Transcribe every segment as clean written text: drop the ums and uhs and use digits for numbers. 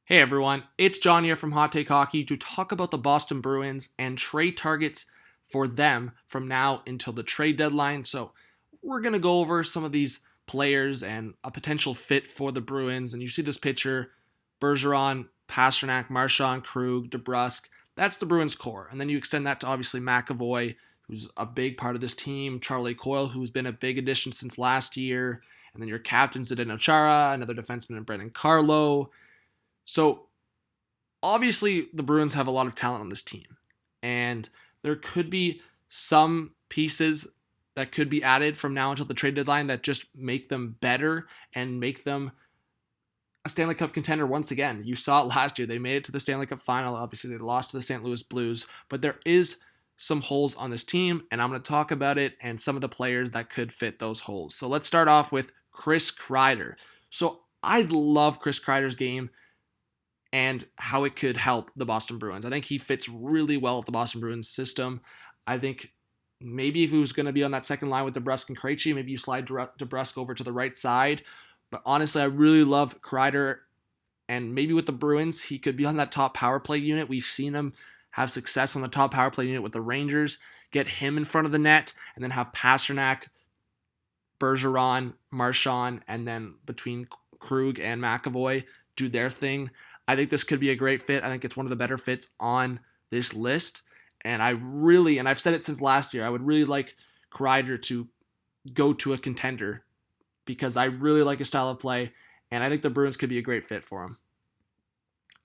Hey everyone, it's John here from Hot Take Hockey to talk about the Boston Bruins and trade targets for them from now until the trade deadline. So we're going to go over some of these players and a potential fit for the Bruins. And you see this picture, Bergeron, Pastrnak, Marchand, Krug, DeBrusk. That's the Bruins core. And then you extend that to obviously McAvoy, who's a big part of this team, Charlie Coyle, who's been a big addition since last year, and then your captains, Zdeno Chara, another defenseman, and Brendan Carlo. So obviously the Bruins have a lot of talent on this team, and there could be some pieces that could be added from now until the trade deadline that just make them better and make them a Stanley Cup contender once again. You saw it last year. They made it to the Stanley Cup final. Obviously, they lost to the St. Louis Blues, but there is some holes on this team, and I'm going to talk about it and some of the players that could fit those holes. So let's start off with Chris Kreider. So I love Chris Kreider's game and how it could help the Boston Bruins. I think he fits really well with the Boston Bruins system. I think maybe if he was going to be on that second line with DeBrusk and Krejci, maybe you slide DeBrusk over to the right side. But honestly, I really love Kreider, and maybe with the Bruins, he could be on that top power play unit. We've seen him have success on the top power play unit with the Rangers. Get him in front of the net, and then have Pastrnak, Bergeron, Marchand, and then between Krug and McAvoy do their thing. I think this could be a great fit. I think it's one of the better fits on this list. And I've said it since last year, I would really like Kreider to go to a contender because I really like his style of play, and I think the Bruins could be a great fit for him.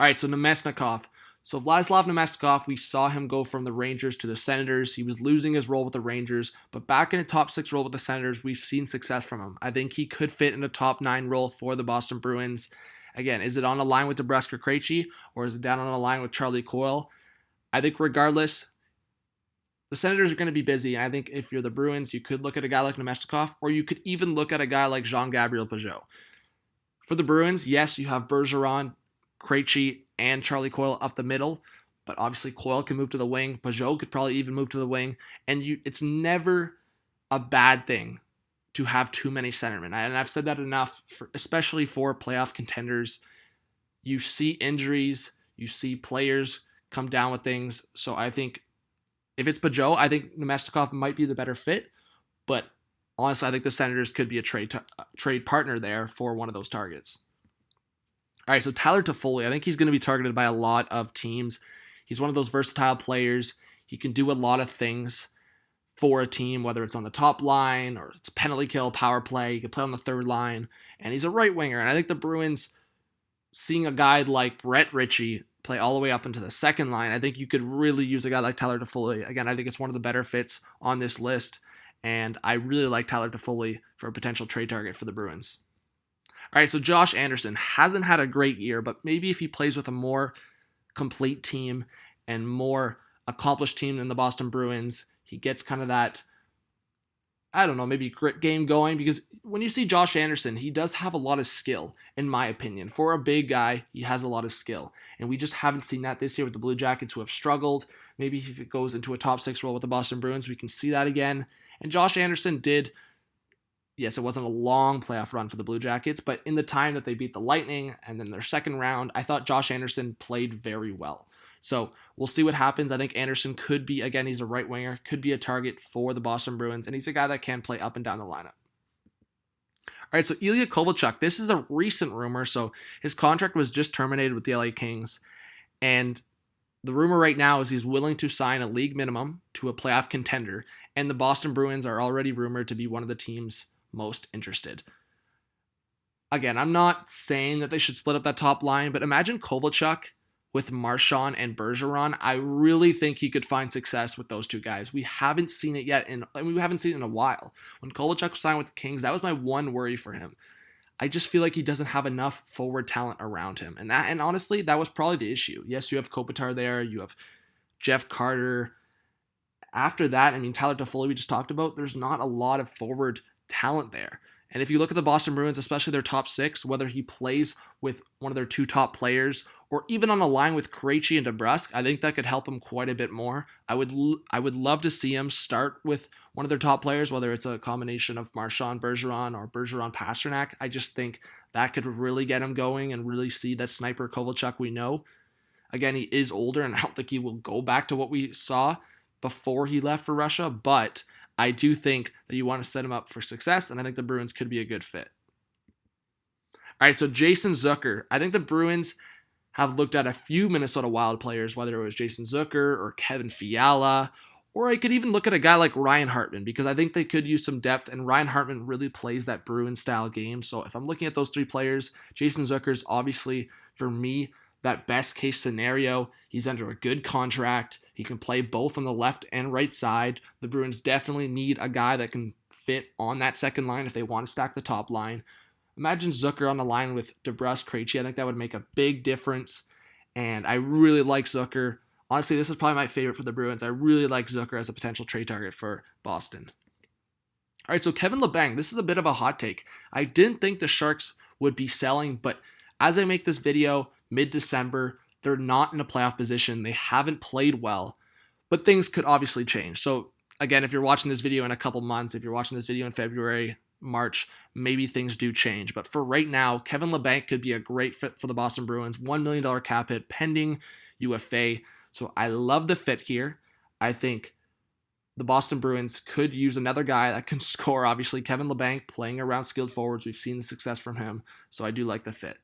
All right, so Namestnikov. So Vladislav Namestnikov, we saw him go from the Rangers to the Senators. He was losing his role with the Rangers, but back in a top 6 role with the Senators, we've seen success from him. I think he could fit in a top 9 role for the Boston Bruins. Again, is it on a line with DeBrusk or Krejci, or is it down on a line with Charlie Coyle? I think regardless, the Senators are going to be busy, and I think if you're the Bruins, you could look at a guy like Namestnikov, or you could even look at a guy like Jean-Gabriel Pageau. For the Bruins, yes, you have Bergeron, Krejci, and Charlie Coyle up the middle, but obviously Coyle can move to the wing. Pageau could probably even move to the wing, and it's never a bad thing to have too many centermen. And I've said that enough, especially for playoff contenders. You see injuries, you see players come down with things. So I think if it's Pageau, I think Namestnikov might be the better fit. But honestly, I think the Senators could be a trade partner there for one of those targets. All right, so Tyler Toffoli, I think he's going to be targeted by a lot of teams. He's one of those versatile players. He can do a lot of things for a team, whether it's on the top line or it's penalty kill, power play. He can play on the third line, and he's a right winger. And I think the Bruins, seeing a guy like Brett Ritchie play all the way up into the second line, I think you could really use a guy like Tyler Toffoli. Again, I think it's one of the better fits on this list, and I really like Tyler Toffoli for a potential trade target for the Bruins. All right, so Josh Anderson hasn't had a great year, but maybe if he plays with a more complete team and more accomplished team than the Boston Bruins, he gets kind of that, I don't know, maybe grit game going, because when you see Josh Anderson, he does have a lot of skill, in my opinion. For a big guy, he has a lot of skill, and we just haven't seen that this year with the Blue Jackets, who have struggled. Maybe if it goes into a top 6 role with the Boston Bruins, we can see that again. And Josh Anderson did, yes, it wasn't a long playoff run for the Blue Jackets, but in the time that they beat the Lightning and then their second round, I thought Josh Anderson played very well. So we'll see what happens. I think Anderson could be, again, he's a right winger, could be a target for the Boston Bruins, and he's a guy that can play up and down the lineup. All right, so Ilya Kovalchuk, this is a recent rumor. So his contract was just terminated with the LA Kings, and the rumor right now is he's willing to sign a league minimum to a playoff contender, and the Boston Bruins are already rumored to be one of the teams most interested. Again, I'm not saying that they should split up that top line, but imagine Kovalchuk with Marchand and Bergeron. I really think he could find success with those two guys. We haven't seen it yet, we haven't seen it in a while. When Kovalchuk signed with the Kings, that was my one worry for him. I just feel like he doesn't have enough forward talent around him, and honestly, that was probably the issue. Yes, you have Kopitar there, you have Jeff Carter. After that, I mean, Tyler Toffoli we just talked about, there's not a lot of forward talent there. And if you look at the Boston Bruins, especially their top 6, whether he plays with one of their 2 top players or even on a line with Krejci and DeBrusk, I think that could help him quite a bit more. I would love to see him start with one of their top players, whether it's a combination of Marchand Bergeron or Bergeron Pastrnak. I just think that could really get him going and really see that sniper Kovalchuk we know. Again, he is older, and I don't think he will go back to what we saw before he left for Russia, but I do think that you want to set him up for success, and I think the Bruins could be a good fit. All right, so Jason Zucker. I think the Bruins have looked at a few Minnesota Wild players, whether it was Jason Zucker or Kevin Fiala, or I could even look at a guy like Ryan Hartman, because I think they could use some depth, and Ryan Hartman really plays that Bruins-style game. So if I'm looking at those three players, Jason Zucker is obviously, for me, that best-case scenario. He's under a good contract. He can play both on the left and right side. The Bruins definitely need a guy that can fit on that second line if they want to stack the top line. Imagine Zucker on the line with DeBrusk, Krejci. I think that would make a big difference, and I really like Zucker. Honestly, this is probably my favorite for the Bruins. I really like Zucker as a potential trade target for Boston. All right, so Kevin Labanc, this is a bit of a hot take. I didn't think the Sharks would be selling, but as I make this video mid-December, they're not in a playoff position. They haven't played well, but things could obviously change. So again, if you're watching this video in a couple months, if you're watching this video in February, March, maybe things do change. But for right now, Kevin Labanc could be a great fit for the Boston Bruins. $1 million cap hit pending UFA. So I love the fit here. I think the Boston Bruins could use another guy that can score. Obviously, Kevin Labanc playing around skilled forwards. We've seen the success from him. So I do like the fit.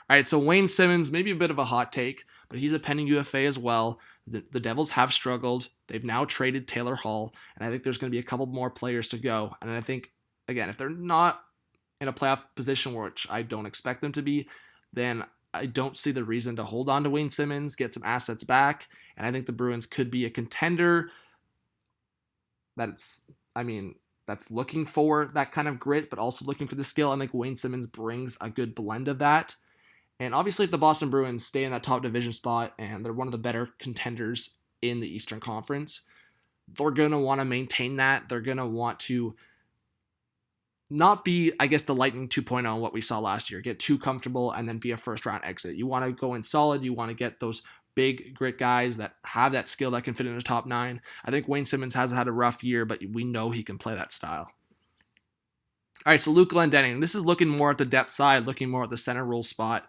All right, so Wayne Simmons, maybe a bit of a hot take, but he's a pending UFA as well. The Devils have struggled. They've now traded Taylor Hall, and I think there's going to be a couple more players to go. And I think, again, if they're not in a playoff position, which I don't expect them to be, then I don't see the reason to hold on to Wayne Simmons, get some assets back, and I think the Bruins could be a contender that's looking for that kind of grit, but also looking for the skill. I think Wayne Simmons brings a good blend of that. And obviously, if the Boston Bruins stay in that top division spot and they're one of the better contenders in the Eastern Conference, they're going to want to maintain that. They're going to want to not be, I guess, the Lightning 2.0, what we saw last year, get too comfortable and then be a first-round exit. You want to go in solid. You want to get those big grit guys that have that skill that can fit in the top 9. I think Wayne Simmons has had a rough year, but we know he can play that style. All right, so Luke Glendenning. This is looking more at the depth side, looking more at the center role spot.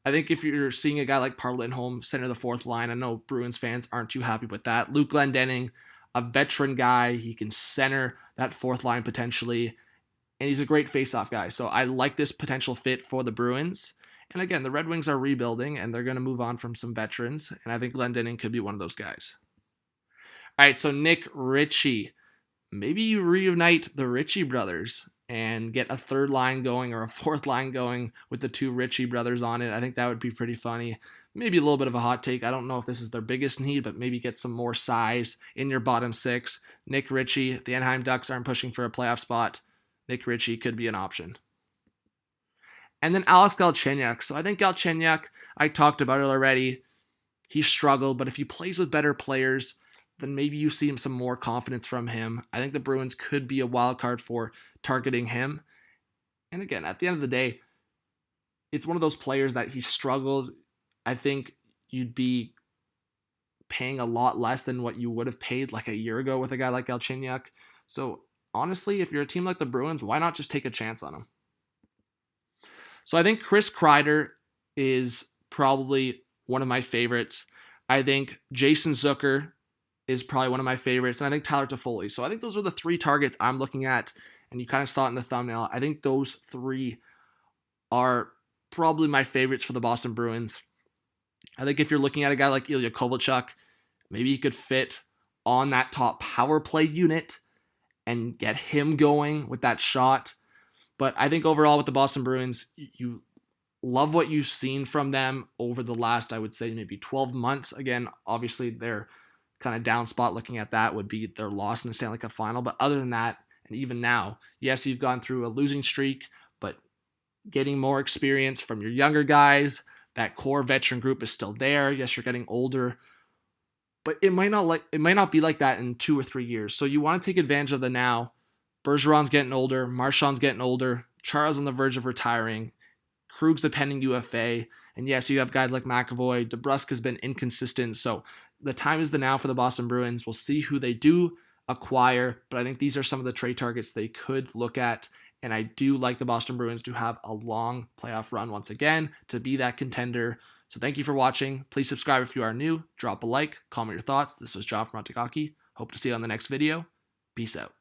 I think if you're seeing a guy like Park Lindholm center the fourth line, I know Bruins fans aren't too happy with that. Luke Glendenning, a veteran guy, he can center that fourth line potentially, and he's a great faceoff guy. So I like this potential fit for the Bruins. And again, the Red Wings are rebuilding, and they're going to move on from some veterans, and I think Glendenning could be one of those guys. All right, so Nick Ritchie. Maybe you reunite the Ritchie brothers and get a third line going or a fourth line going with the two Ritchie brothers on it. I think that would be pretty funny. Maybe a little bit of a hot take. I don't know if this is their biggest need, but maybe get some more size in your bottom six. Nick Ritchie, the Anaheim Ducks aren't pushing for a playoff spot. Nick Ritchie could be an option. And then Alex Galchenyuk. So I think Galchenyuk, I talked about it already. He struggled, but if he plays with better players, then maybe you see some more confidence from him. I think the Bruins could be a wild card for targeting him. And again, at the end of the day, it's one of those players that he struggled. I think you'd be paying a lot less than what you would have paid like a year ago with a guy like Galchenyuk. So honestly, if you're a team like the Bruins, why not just take a chance on him? So I think Chris Kreider is probably one of my favorites. I think Jason Zucker is probably one of my favorites, and I think Tyler Toffoli. So I think those are the three targets I'm looking at, and you kind of saw it in the thumbnail. I think those three are probably my favorites for the Boston Bruins. I think if you're looking at a guy like Ilya Kovalchuk, maybe he could fit on that top power play unit and get him going with that shot. But I think overall with the Boston Bruins, you love what you've seen from them over the last, I would say, maybe 12 months. Again, obviously their kind of down spot looking at that would be their loss in the Stanley Cup final. But other than that, and even now, yes, you've gone through a losing streak, but getting more experience from your younger guys, that core veteran group is still there. Yes, you're getting older, but it might not be like that in 2 or 3 years. So you want to take advantage of the now. Bergeron's getting older, Marchand's getting older, Charles on the verge of retiring, Krug's the pending UFA, and yes, you have guys like McAvoy. DeBrusk has been inconsistent, so the time is the now for the Boston Bruins. We'll see who they do acquire, but I think these are some of the trade targets they could look at And I do like the Boston Bruins to have a long playoff run once again to be that contender. So thank you for watching. Please subscribe if you are new. Drop a like. Comment your thoughts. This was John from RPO Bay Hockey. Hope to see you on the next video. Peace out.